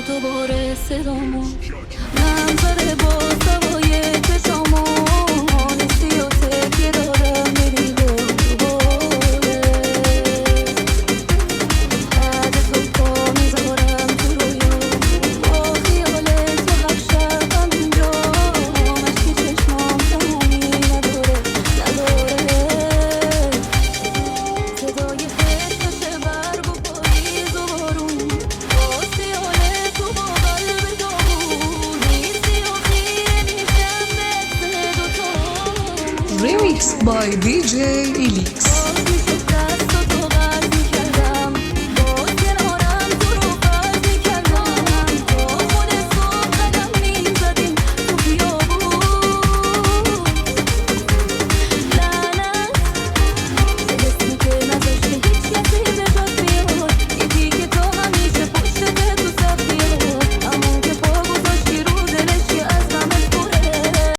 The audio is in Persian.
دوباره صدامو من زده با سوای چشامو نیستی و تکیه دارم میری دوباره بعد تو پا میذارم تو رویا با خیال تو هر شب اینجا مشکی چشمام تمومی نداره صدای حسش برگ و پاییز و بارون با سیاله تو با قلب داغون نیستی و خیره میشم مثل دوتا Remix by DJ Elix.